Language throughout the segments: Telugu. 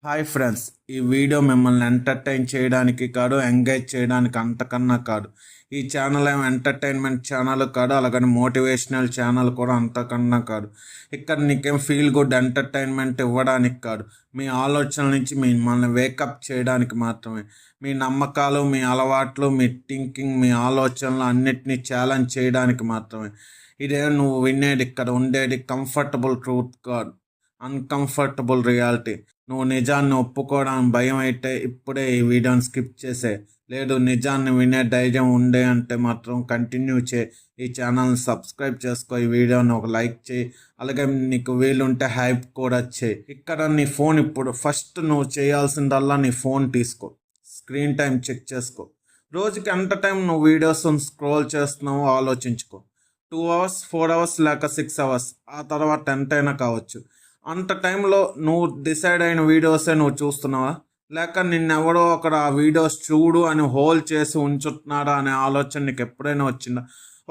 హాయ్ ఫ్రెండ్స్, ఈ వీడియో మిమ్మల్ని ఎంటర్టైన్ చేయడానికి కాదు, ఎంగేజ్ చేయడానికి అంతకన్నా కాదు. ఈ ఛానల్ ఏమో ఎంటర్టైన్మెంట్ ఛానల్ కాదు, అలాగని మోటివేషనల్ ఛానల్ కూడా అంతకన్నా కాదు. ఇక్కడ నీకేం ఫీల్ గుడ్ ఎంటర్టైన్మెంట్ ఇవ్వడానికి కాదు, మీ ఆలోచనల నుంచి మిమ్మల్ని వేకప్ చేయడానికి మాత్రమే. మీ నమ్మకాలు, మీ అలవాట్లు, మీ థింకింగ్, మీ ఆలోచనలు అన్నిటినీ ఛాలెంజ్ చేయడానికి మాత్రమే. ఇదే నువ్వు వినేది, ఇక్కడ ఉండేది కంఫర్టబుల్ ట్రూత్ కాదు, అన్కంఫర్టబుల్ రియాలిటీ. నువ్వు నిజాన్ని ఒప్పుకోవడానికి భయం అయితే ఇప్పుడే ఈ వీడియోని స్కిప్ చేసే. లేదు, నిజాన్ని వినే ధైర్యం ఉండే అంటే మాత్రం కంటిన్యూ చేయి. ఈ ఛానల్ని సబ్స్క్రైబ్ చేసుకో, ఈ వీడియోని ఒక లైక్ చేయి, అలాగే నీకు వీలుంటే హైప్ కూడా చేయి. ఇక్కడ నీ ఫోన్ ఇప్పుడు ఫస్ట్ నువ్వు చేయాల్సిందల్లా నీ ఫోన్ తీసుకో, స్క్రీన్ టైం చెక్ చేసుకో. రోజుకి ఎంత టైం నువ్వు వీడియోస్ స్క్రోల్ చేస్తున్నావో ఆలోచించుకో. 2 అవర్స్, 4 అవర్స్ లేక 6 అవర్స్, ఆ తర్వాత ఎంతైనా కావచ్చు. అంత టైంలో నువ్వు డిసైడ్ అయిన వీడియోసే నువ్వు చూస్తున్నావా, లేక నిన్నెవడో అక్కడ ఆ వీడియోస్ చూడు అని హోల్డ్ చేసి ఉంచుతున్నాడా అనే ఆలోచన నీకు ఎప్పుడైనా వచ్చిందా?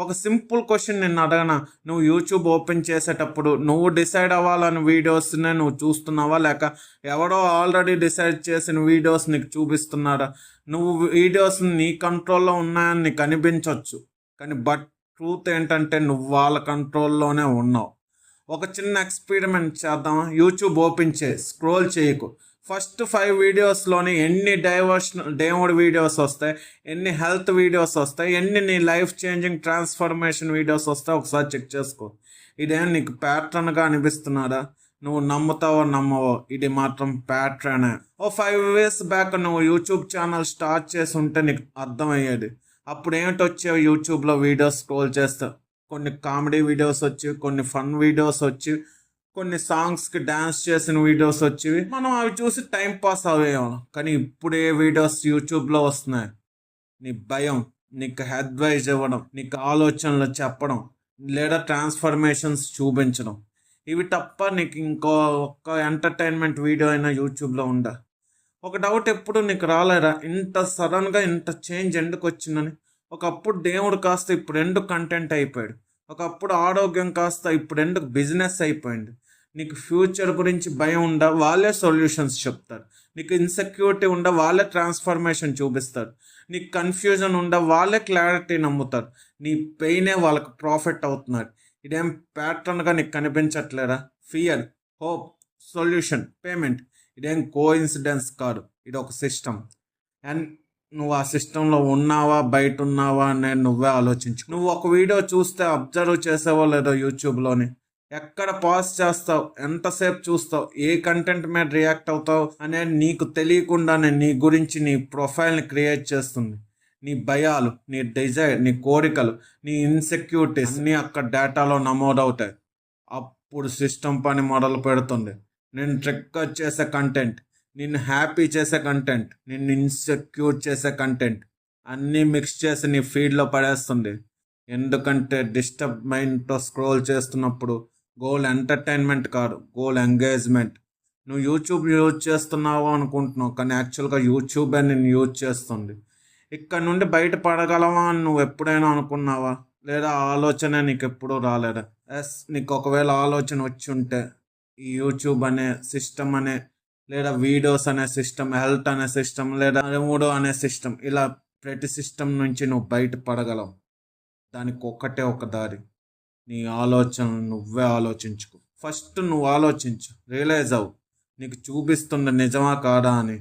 ఒక సింపుల్ క్వశ్చన్ నిన్ను అడగనా, నువ్వు యూట్యూబ్ ఓపెన్ చేసేటప్పుడు నువ్వు డిసైడ్ అవ్వాలని వీడియోస్నే నువ్వు చూస్తున్నావా, లేక ఎవడో ఆల్రెడీ డిసైడ్ చేసిన వీడియోస్ నీకు చూపిస్తున్నారా? నువ్వు వీడియోస్ నీ కంట్రోల్లో ఉన్నాయని నీకు అనిపించవచ్చు, కానీ ట్రూత్ ఏంటంటే నువ్వు వాళ్ళ కంట్రోల్లోనే ఉన్నావు. ఒక చిన్న ఎక్స్పెరిమెంట్ చేద్దాం. యూట్యూబ్ ఓపెన్ చేయి, స్క్రోల్ చేయకు. ఫస్ట్ 5 వీడియోస్లోని ఎన్ని దేవుడి వీడియోస్ వస్తాయి, ఎన్ని హెల్త్ వీడియోస్ వస్తాయి, ఎన్ని నీ లైఫ్ చేంజింగ్ ట్రాన్స్ఫర్మేషన్ వీడియోస్ వస్తాయి ఒకసారి చెక్ చేసుకో. ఇదేం నీకు ప్యాటర్న్గా అనిపిస్తున్నారా? నువ్వు నమ్ముతావో నమ్మవో, ఇది మాత్రం ప్యాటర్నే. 5 years బ్యాక్ నువ్వు యూట్యూబ్ ఛానల్ స్టార్ట్ చేసి ఉంటే నీకు అర్థమయ్యేది. అప్పుడు ఏమిటి వచ్చావు యూట్యూబ్లో వీడియోస్ స్క్రోల్ చేస్తావు? కొన్ని కామెడీ వీడియోస్ వచ్చి, కొన్ని ఫన్ వీడియోస్ వచ్చి, కొన్ని సాంగ్స్కి డ్యాన్స్ చేసిన వీడియోస్ వచ్చేవి. మనం అవి చూసి టైం పాస్ అయ్యేవాళ్ళం. కానీ ఇప్పుడే వీడియోస్ యూట్యూబ్లో వస్తున్నాయి. నీ భయం, నీకు అడ్వైజ్ ఇవ్వడం, నీకు ఆలోచనలు చెప్పడం, లేదా ట్రాన్స్ఫర్మేషన్స్ చూపించడం, ఇవి తప్ప నీకు ఇంకో ఒక్క ఎంటర్టైన్మెంట్ వీడియో అయినా యూట్యూబ్లో ఉందా? ఒక డౌట్ ఎప్పుడు నీకు రాలేరా, ఇంత సడన్గా ఇంత చేంజ్ ఎందుకు వచ్చిందని? ఒకప్పుడు దేవుడు కాస్త ఇప్పుడు ఎందుకు కంటెంట్ అయిపోయాడు? ఒకప్పుడు ఆరోగ్యం కాస్త ఇప్పుడు ఎందుకు బిజినెస్ అయిపోయింది? నీకు ఫ్యూచర్ గురించి భయం ఉందా, వాళ్ళే సొల్యూషన్స్ చెప్తారు. నీకు ఇన్సెక్యూరిటీ ఉందా, వాళ్ళే ట్రాన్స్ఫర్మేషన్ చూపిస్తారు. నీకు కన్ఫ్యూజన్ ఉందా, వాళ్ళే క్లారిటీ నమ్ముతారు. నీ పెయినే వాళ్ళకి ప్రాఫిట్ అవుతున్నారు. ఇదేం ప్యాటర్న్గా నీకు కనిపించట్లేదా? ఫియర్, హోప్, సొల్యూషన్, పేమెంట్, ఇదేం కోఇన్సిడెన్స్ కాదు, ఇది ఒక సిస్టమ్. అండ్ నువ్వు ఆ సిస్టంలో ఉన్నావా, బయట ఉన్నావా అనేది నువ్వే ఆలోచించు. నువ్వు ఒక వీడియో చూస్తే అబ్జర్వ్ చేసావో లేదో యూట్యూబ్లోని, ఎక్కడ పాజ్ చేస్తావు, ఎంతసేపు చూస్తావు, ఏ కంటెంట్ మీద రియాక్ట్ అవుతావు అనేది నీకు తెలియకుండానే నీ గురించి నీ ప్రొఫైల్ని క్రియేట్ చేస్తుంది. నీ భయాలు, నీ డిజైర్, నీ కోరికలు, నీ ఇన్సెక్యూరిటీస్ నీ అక్కడ డేటాలో నమోదవుతాయి. అప్పుడు సిస్టమ్ పని మొదలు పెడుతుంది. నేను ట్రిగ్గర్ చేసే కంటెంట్, నిన్ను హ్యాపీ చేసే కంటెంట్, నిన్ను ఇన్సెక్యూర్ చేసే కంటెంట్ అన్నీ మిక్స్ చేసి నీ ఫీడ్లో పడేస్తుంది. ఎందుకంటే డిస్టర్బ్ మైండ్తో స్క్రోల్ చేస్తున్నప్పుడు గోల్ ఎంటర్టైన్మెంట్ కాదు, గోల్ ఎంగేజ్మెంట్. నువ్వు యూట్యూబ్ యూజ్ చేస్తున్నావు అనుకుంటున్నావు, కానీ యాక్చువల్గా యూట్యూబే నిన్ను యూజ్ చేస్తుంది. ఇక్కడ నుండి బయటపడగలవా అని నువ్వు ఎప్పుడైనా అనుకున్నావా? లేదా ఆలోచన నీకు ఎప్పుడూ రాలేదా? నీకు ఒకవేళ ఆలోచన వచ్చి ఉంటే ఈ యూట్యూబ్ అనే సిస్టమ్ అనే, లేదా వీడియోస్ అనే సిస్టమ్, హెల్త్ అనే సిస్టమ్, లేదా మూడో అనే సిస్టమ్, ఇలా ప్రతి సిస్టమ్ నుంచి నువ్వు బయటపడగలవు. దానికి ఒక్కటే ఒక దారి, నీ ఆలోచనలు నువ్వే ఆలోచించుకో. ఫస్ట్ నువ్వు ఆలోచించు, రియలైజ్ అవ్వు, నీకు చూపిస్తుండే నిజమా కాదా అని.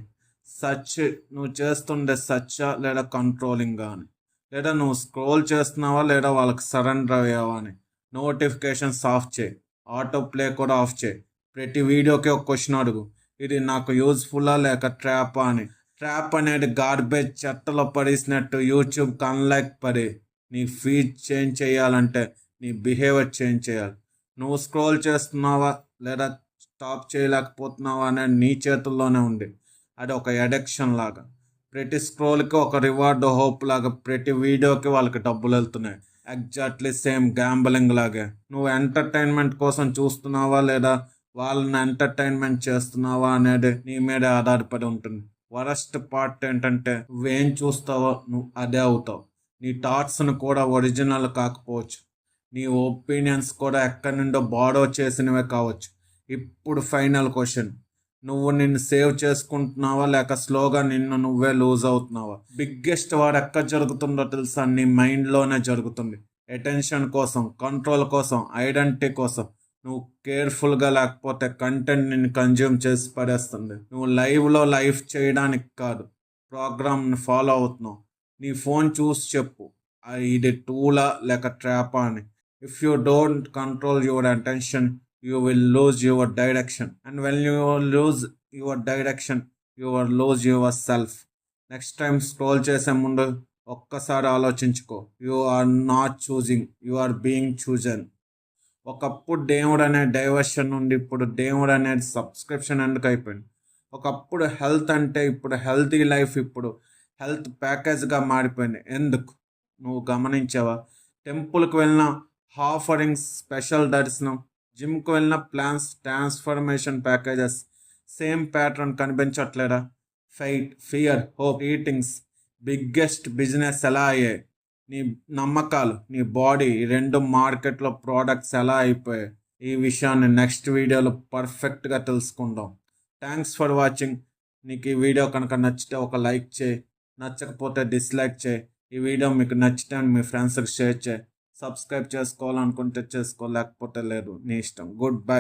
నువ్వు చేస్తుండే సచ్చా లేదా కంట్రోలింగ్గా అని, లేదా నువ్వు స్క్రోల్ చేస్తున్నావా లేదా వాళ్ళకి సరెండర్ అయ్యావా అని. నోటిఫికేషన్స్ ఆఫ్ చేయి, ఆటో ప్లే కూడా ఆఫ్ చేయి. ప్రతి వీడియోకి ఒక క్వశ్చన్ అడుగు, ఇది నాకు యూజ్ఫుల్లా లేక ట్రాపా అని. ట్రాప్ అనేది గార్బేజ్ చెత్తలో పడేసినట్టు యూట్యూబ్ అన్లైక్ పడి. నీ ఫీడ్ చేంజ్ చేయాలంటే నీ బిహేవియర్ చేంజ్ చేయాలి. నువ్వు స్క్రోల్ చేస్తున్నావా లేదా స్టాప్ చేయలేకపోతున్నావా అనేది నీ చేతుల్లోనే ఉంది. అది ఒక అడిక్షన్ లాగా. ప్రతి స్క్రోల్కి ఒక రివార్డ్, హోప్ లాగా ప్రతి వీడియోకి వాళ్ళకి డబ్బులు వెళ్తున్నాయి. ఎగ్జాక్ట్లీ సేమ్ గ్యాంబలింగ్ లాగే. నువ్వు ఎంటర్టైన్మెంట్ కోసం చూస్తున్నావా లేదా వాళ్ళని ఎంటర్టైన్మెంట్ చేస్తున్నావా అనేది నీ మీద ఆధారపడి ఉంటుంది. వరస్ట్ పార్ట్ ఏంటంటే నువ్వేం చూస్తావో నువ్వు అదే అవుతావు. నీ థాట్స్ను కూడా ఒరిజినల్ కాకపోవచ్చు, నీ ఒపీనియన్స్ కూడా ఎక్కడి నుండో బాడో చేసినవే కావచ్చు. ఇప్పుడు ఫైనల్ క్వశ్చన్, నువ్వు నిన్ను సేవ్ చేసుకుంటున్నావా లేక స్లోగా నిన్ను నువ్వే లూజ్ అవుతున్నావా? బిగ్గెస్ట్ వార్ ఎక్కడ జరుగుతుందో తెలుసా? నీ మైండ్లోనే జరుగుతుంది. అటెన్షన్ కోసం, కంట్రోల్ కోసం, ఐడెంటిటీ కోసం. నువ్వు కేర్ఫుల్గా లేకపోతే కంటెంట్ నిన్ను కన్జ్యూమ్ చేసి పడేస్తుంది. నువ్వు లైవ్లో లైఫ్ చేయడానికి కాదు, ప్రోగ్రామ్ని ఫాలో అవుతున్నావు. నీ ఫోన్ చూసి చెప్పు, ఇది టూలా లేక ట్రాపా అని. If you don't control your attention, you will lose your direction, and when you lose your direction, you will lose yourself. Next time scroll చేసే ముందు ఒక్కసారి ఆలోచించుకో. You are not choosing, you are being chosen. ఒకప్పుడు దేవుడు అనే డైవర్షన్ నుండి ఇప్పుడు దేవుడు అనేది సబ్స్క్రిప్షన్ ఎందుకు అయిపోయింది? ఒకప్పుడు హెల్త్ అంటే ఇప్పుడు హెల్తీ లైఫ్ ఇప్పుడు హెల్త్ ప్యాకేజ్గా మారిపోయింది. ఎందుకు? నువ్వు గమనించావా? టెంపుల్కి వెళ్ళిన ఆఫరింగ్స్, స్పెషల్ దర్శనం, జిమ్కి వెళ్ళిన plans, transformation packages, same pattern కనిపించట్లేదా? Fight, fear, hope, eatings, biggest business ఎలా అయ్యాయి? నీ నమ్మకాలు, నీ బాడీ, ఈ రెండు మార్కెట్లో ప్రోడక్ట్స్ ఎలా అయిపోయాయి? ఈ విషయాన్ని నెక్స్ట్ వీడియోలో పర్ఫెక్ట్గా తెలుసుకుందాం. Thanks for watching. నీకు ఈ వీడియో కనుక నచ్చితే ఒక లైక్ చేయి, నచ్చకపోతే డిస్లైక్ చేయి. ఈ వీడియో మీకు నచ్చితే మీ ఫ్రెండ్స్కి షేర్ చేయి. సబ్స్క్రైబ్ చేసుకోవాలనుకుంటే చేసుకో, లేకపోతే లేదు, నీ ఇష్టం. Good bye.